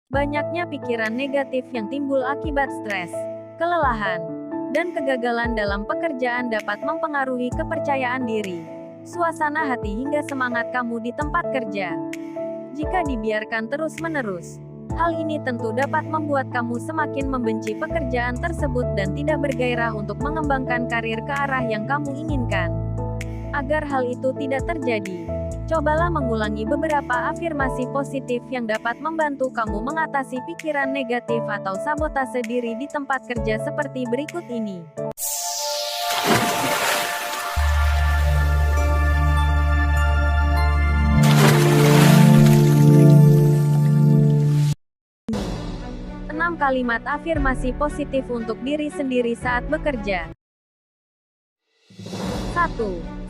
Banyaknya pikiran negatif yang timbul akibat stres, kelelahan, dan kegagalan dalam pekerjaan dapat mempengaruhi kepercayaan diri, suasana hati hingga semangat kamu di tempat kerja. Jika dibiarkan terus-menerus, hal ini tentu dapat membuat kamu semakin membenci pekerjaan tersebut dan tidak bergairah untuk mengembangkan karir ke arah yang kamu inginkan. Agar hal itu tidak terjadi, cobalah mengulangi beberapa afirmasi positif yang dapat membantu kamu mengatasi pikiran negatif atau sabotase diri di tempat kerja seperti berikut ini. Kalimat afirmasi positif untuk diri sendiri saat bekerja. 1.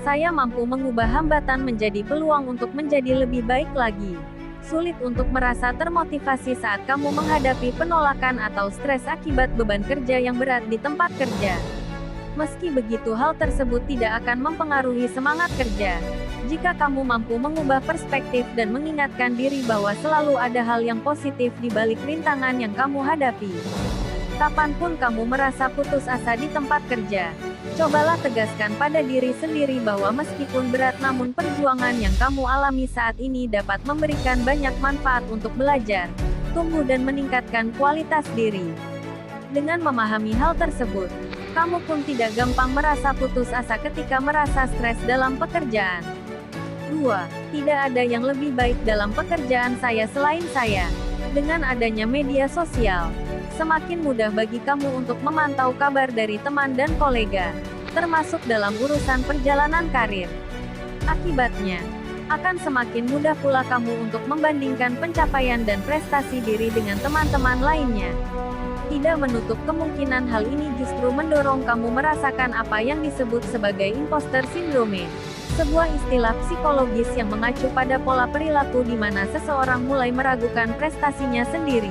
Saya mampu mengubah hambatan menjadi peluang untuk menjadi lebih baik lagi. Sulit untuk merasa termotivasi saat kamu menghadapi penolakan atau stres akibat beban kerja yang berat di tempat kerja. Meski begitu, hal tersebut tidak akan mempengaruhi semangat kerja. Jika kamu mampu mengubah perspektif dan mengingatkan diri bahwa selalu ada hal yang positif di balik rintangan yang kamu hadapi. Kapanpun kamu merasa putus asa di tempat kerja, cobalah tegaskan pada diri sendiri bahwa meskipun berat namun perjuangan yang kamu alami saat ini dapat memberikan banyak manfaat untuk belajar, tumbuh dan meningkatkan kualitas diri. Dengan memahami hal tersebut, kamu pun tidak gampang merasa putus asa ketika merasa stres dalam pekerjaan. 2. Tidak ada yang lebih baik dalam pekerjaan saya selain saya. Dengan adanya media sosial, semakin mudah bagi kamu untuk memantau kabar dari teman dan kolega, termasuk dalam urusan perjalanan karir. Akibatnya, akan semakin mudah pula kamu untuk membandingkan pencapaian dan prestasi diri dengan teman-teman lainnya. Tidak menutup kemungkinan hal ini justru mendorong kamu merasakan apa yang disebut sebagai imposter syndrome. Sebuah istilah psikologis yang mengacu pada pola perilaku di mana seseorang mulai meragukan prestasinya sendiri.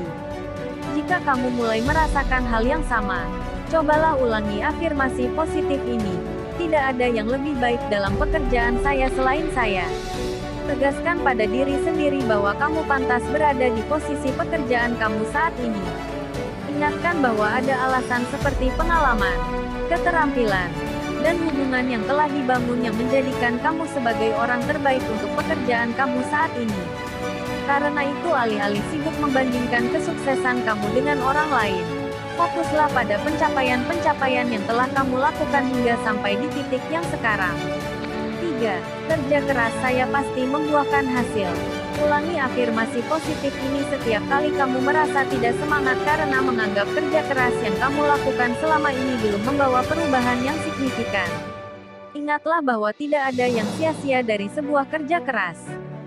Jika kamu mulai merasakan hal yang sama, cobalah ulangi afirmasi positif ini. Tidak ada yang lebih baik dalam pekerjaan saya selain saya. Tegaskan pada diri sendiri bahwa kamu pantas berada di posisi pekerjaan kamu saat ini. Ingatkan bahwa ada alasan seperti pengalaman, keterampilan, dan hubungan yang telah dibangun yang menjadikan kamu sebagai orang terbaik untuk pekerjaan kamu saat ini. Karena itu, alih-alih sibuk membandingkan kesuksesan kamu dengan orang lain, fokuslah pada pencapaian-pencapaian yang telah kamu lakukan hingga sampai di titik yang sekarang. 3. Kerja keras saya pasti membuahkan hasil. Ulangi afirmasi positif ini setiap kali kamu merasa tidak semangat karena menganggap kerja keras yang kamu lakukan selama ini belum membawa perubahan yang signifikan. Ingatlah bahwa tidak ada yang sia-sia dari sebuah kerja keras.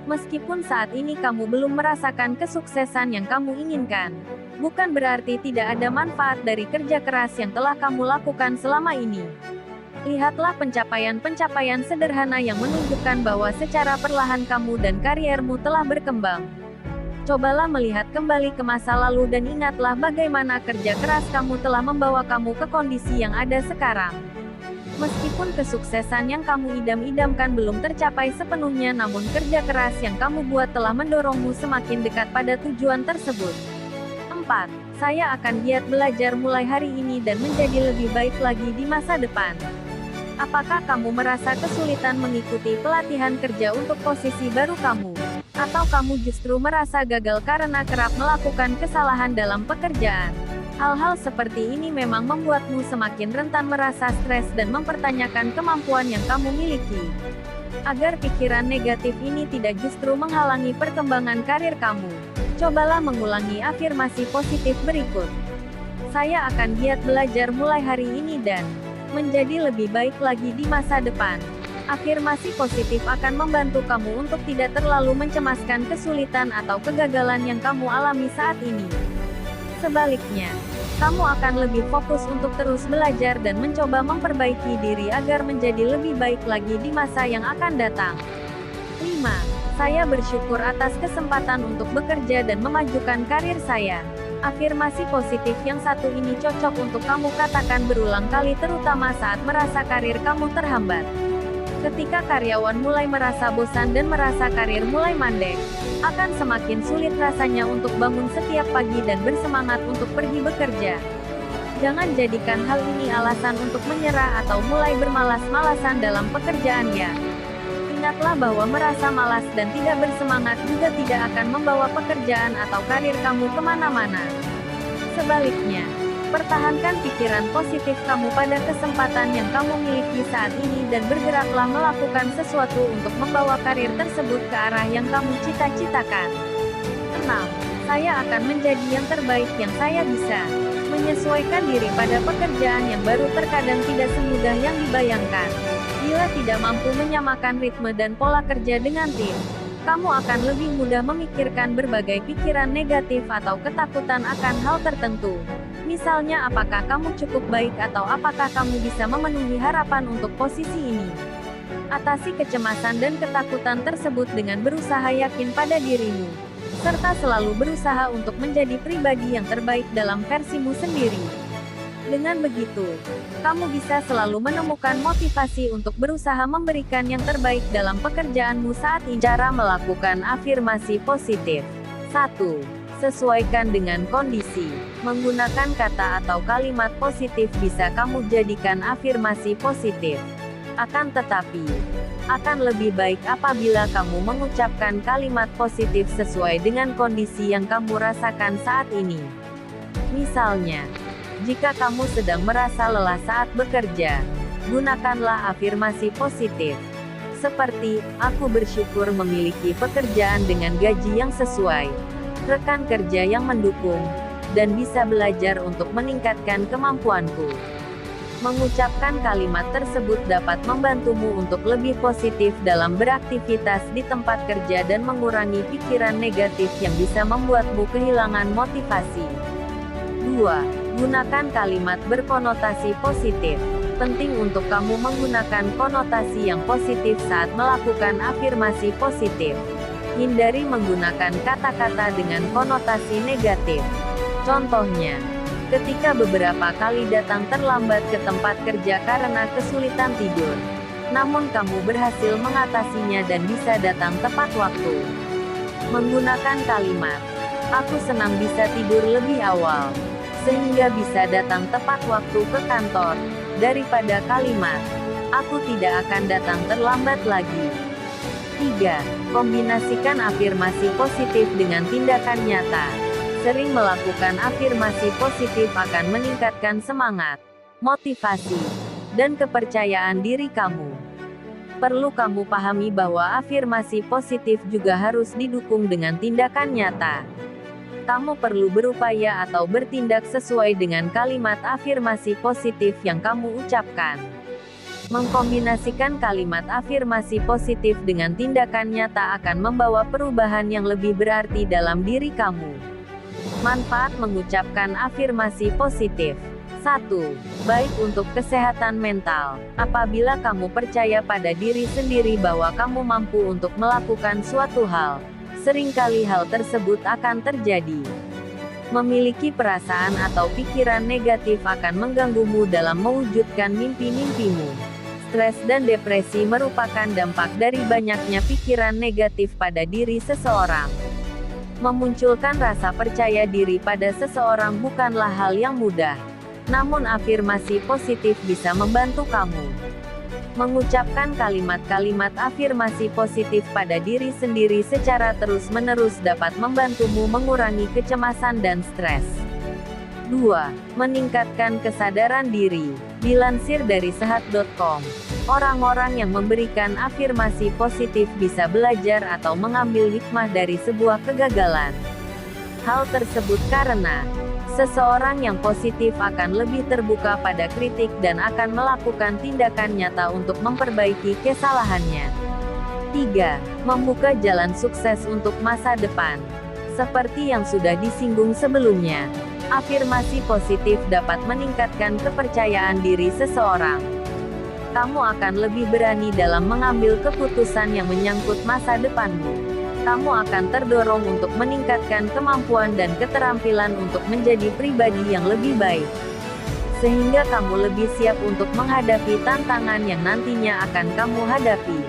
Meskipun saat ini kamu belum merasakan kesuksesan yang kamu inginkan, bukan berarti tidak ada manfaat dari kerja keras yang telah kamu lakukan selama ini. Lihatlah pencapaian-pencapaian sederhana yang menunjukkan bahwa secara perlahan kamu dan kariermu telah berkembang. Cobalah melihat kembali ke masa lalu dan ingatlah bagaimana kerja keras kamu telah membawa kamu ke kondisi yang ada sekarang. Meskipun kesuksesan yang kamu idam-idamkan belum tercapai sepenuhnya, namun kerja keras yang kamu buat telah mendorongmu semakin dekat pada tujuan tersebut. 4. Saya akan giat belajar mulai hari ini dan menjadi lebih baik lagi di masa depan. Apakah kamu merasa kesulitan mengikuti pelatihan kerja untuk posisi baru kamu? Atau kamu justru merasa gagal karena kerap melakukan kesalahan dalam pekerjaan? Hal-hal seperti ini memang membuatmu semakin rentan merasa stres dan mempertanyakan kemampuan yang kamu miliki. Agar pikiran negatif ini tidak justru menghalangi perkembangan karir kamu, cobalah mengulangi afirmasi positif berikut. Saya akan giat belajar mulai hari ini dan menjadi lebih baik lagi di masa depan. Afirmasi positif akan membantu kamu untuk tidak terlalu mencemaskan kesulitan atau kegagalan yang kamu alami saat ini. Sebaliknya, kamu akan lebih fokus untuk terus belajar dan mencoba memperbaiki diri agar menjadi lebih baik lagi di masa yang akan datang. 5. Saya bersyukur atas kesempatan untuk bekerja dan memajukan karir saya. Afirmasi positif yang satu ini cocok untuk kamu katakan berulang kali, terutama saat merasa karir kamu terhambat. Ketika karyawan mulai merasa bosan dan merasa karir mulai mandek, Akan semakin sulit rasanya untuk bangun setiap pagi dan bersemangat untuk pergi bekerja. Jangan jadikan hal ini alasan untuk menyerah atau mulai bermalas-malasan dalam pekerjaannya. Ingatlah bahwa merasa malas dan tidak bersemangat juga tidak akan membawa pekerjaan atau karir kamu kemana-mana. Sebaliknya, pertahankan pikiran positif kamu pada kesempatan yang kamu miliki saat ini dan bergeraklah melakukan sesuatu untuk membawa karir tersebut ke arah yang kamu cita-citakan. 6. Saya akan menjadi yang terbaik yang saya bisa. Menyesuaikan diri pada pekerjaan yang baru terkadang tidak semudah yang dibayangkan. Bila tidak mampu menyamakan ritme dan pola kerja dengan tim, kamu akan lebih mudah memikirkan berbagai pikiran negatif atau ketakutan akan hal tertentu. Misalnya, apakah kamu cukup baik atau apakah kamu bisa memenuhi harapan untuk posisi ini. Atasi kecemasan dan ketakutan tersebut dengan berusaha yakin pada dirimu, serta selalu berusaha untuk menjadi pribadi yang terbaik dalam versimu sendiri. Dengan begitu, kamu bisa selalu menemukan motivasi untuk berusaha memberikan yang terbaik dalam pekerjaanmu saat ini. Cara melakukan afirmasi positif. 1. Sesuaikan dengan kondisi. Menggunakan kata atau kalimat positif bisa kamu jadikan afirmasi positif. Akan tetapi, akan lebih baik apabila kamu mengucapkan kalimat positif sesuai dengan kondisi yang kamu rasakan saat ini. Misalnya, jika kamu sedang merasa lelah saat bekerja, gunakanlah afirmasi positif. Seperti, aku bersyukur memiliki pekerjaan dengan gaji yang sesuai, rekan kerja yang mendukung, dan bisa belajar untuk meningkatkan kemampuanku. Mengucapkan kalimat tersebut dapat membantumu untuk lebih positif dalam beraktivitas di tempat kerja dan mengurangi pikiran negatif yang bisa membuatmu kehilangan motivasi. 2. Gunakan kalimat berkonotasi positif. Penting untuk kamu menggunakan konotasi yang positif saat melakukan afirmasi positif. Hindari menggunakan kata-kata dengan konotasi negatif. Contohnya, ketika beberapa kali datang terlambat ke tempat kerja karena kesulitan tidur, namun kamu berhasil mengatasinya dan bisa datang tepat waktu. Menggunakan kalimat, aku senang bisa tidur lebih awal, sehingga bisa datang tepat waktu ke kantor, daripada kalimat, aku tidak akan datang terlambat lagi. 3. Kombinasikan afirmasi positif dengan tindakan nyata. Sering melakukan afirmasi positif akan meningkatkan semangat, motivasi, dan kepercayaan diri kamu. Perlu kamu pahami bahwa afirmasi positif juga harus didukung dengan tindakan nyata. Kamu perlu berupaya atau bertindak sesuai dengan kalimat afirmasi positif yang kamu ucapkan. Mengkombinasikan kalimat afirmasi positif dengan tindakan nyata akan membawa perubahan yang lebih berarti dalam diri kamu. Manfaat mengucapkan afirmasi positif. 1. Baik untuk kesehatan mental. Apabila kamu percaya pada diri sendiri bahwa kamu mampu untuk melakukan suatu hal, seringkali hal tersebut akan terjadi. Memiliki perasaan atau pikiran negatif akan mengganggumu dalam mewujudkan mimpi-mimpimu. Stres dan depresi merupakan dampak dari banyaknya pikiran negatif pada diri seseorang. Memunculkan rasa percaya diri pada seseorang bukanlah hal yang mudah. Namun afirmasi positif bisa membantu kamu. Mengucapkan kalimat-kalimat afirmasi positif pada diri sendiri secara terus-menerus dapat membantumu mengurangi kecemasan dan stres. 2. Meningkatkan kesadaran diri. Dilansir dari sehat.com, orang-orang yang memberikan afirmasi positif bisa belajar atau mengambil hikmah dari sebuah kegagalan. Hal tersebut karena seseorang yang positif akan lebih terbuka pada kritik dan akan melakukan tindakan nyata untuk memperbaiki kesalahannya. 3. Membuka jalan sukses untuk masa depan. Seperti yang sudah disinggung sebelumnya, afirmasi positif dapat meningkatkan kepercayaan diri seseorang. Kamu akan lebih berani dalam mengambil keputusan yang menyangkut masa depanmu. Kamu akan terdorong untuk meningkatkan kemampuan dan keterampilan untuk menjadi pribadi yang lebih baik. Sehingga kamu lebih siap untuk menghadapi tantangan yang nantinya akan kamu hadapi.